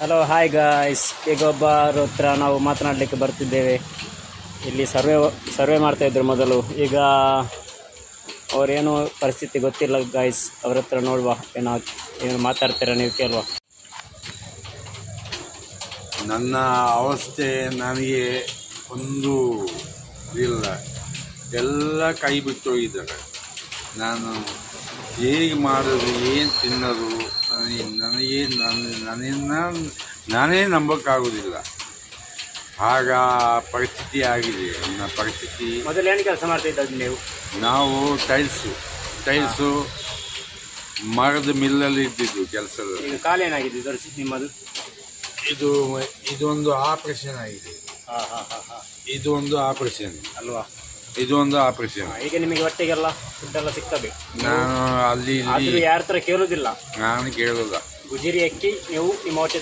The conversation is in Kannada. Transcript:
Hello hi guys. ಈಗ ಒಬ್ಬರ ಹತ್ರ ನಾವು ಮಾತನಾಡಲಿಕ್ಕೆ ಬರ್ತಿದ್ದೇವೆ. ಇಲ್ಲಿ ಸರ್ವೆ ಮಾಡ್ತಾಯಿದ್ರು ಮೊದಲು. ಈಗ ಅವರೇನು ಪರಿಸ್ಥಿತಿ ಗೊತ್ತಿಲ್ಲ ಗಾಯ್ಸ್. ಅವ್ರ ಹತ್ರ ನೋಡುವ, ಏನು ಮಾತಾಡ್ತೀರಾ ನೀವು, ಕೇಳುವ. ನನ್ನ ಅವಸ್ಥೆ ನನಗೆ ಒಂದು ಇಲ್ಲ, ಎಲ್ಲ ಕೈ ಬಿಟ್ಟು ಹೋಗಿದ್ದಾರೆ. ನಾನು ಹೇಗೆ ಮಾಡೋದು, ಏನು ತಿನ್ನೋದು ನಾನೇ ನಂಬೋಕ್ಕಾಗೋದಿಲ್ಲ. ಆಗ ಪರಿಸ್ಥಿತಿ ಆಗಿದೆ ನನ್ನ ಪರಿಸ್ಥಿತಿ. ಮೊದಲು ಏನು ಕೆಲಸ ಮಾಡ್ತಿದ್ದದ್ದು ನೀವು? ನಾವು ಟೈಲ್ಸು ಮರದ ಮಿಲ್ಲಲ್ಲಿ ಇದ್ದಿದ್ದು ಕೆಲಸದಲ್ಲಿ. ಈಗ ಕಾಲು ಏನಾಗಿದೆ ತೋರಿಸಿ ನಿಮ್ಮದು? ಇದೊಂದು ಆಪರೇಷನ್ ಆಗಿದೆ. ಇದು ಒಂದು ಆಪರೇಷನ್ ಅಲ್ವಾ? ಇದು ಒಂದು ಆಪರೇಷನ್. ಈಗ ನಿಮಗೆ ಒಟ್ಟಿಗೆಲ್ಲ ಫುಡ್ ಎಲ್ಲ ಸಿಗ್ತದೆ. ನಾನು ಅಲ್ಲಿ ಯಾರ ಹತ್ರ ಕೇಳುದಿಲ್ಲ, ನಾನು ಕೇಳೋದ ಗುಜಿರಿ ಅಕ್ಕಿ ನೀವು ನಿಮ್ಮ ಹೊಟ್ಟೆ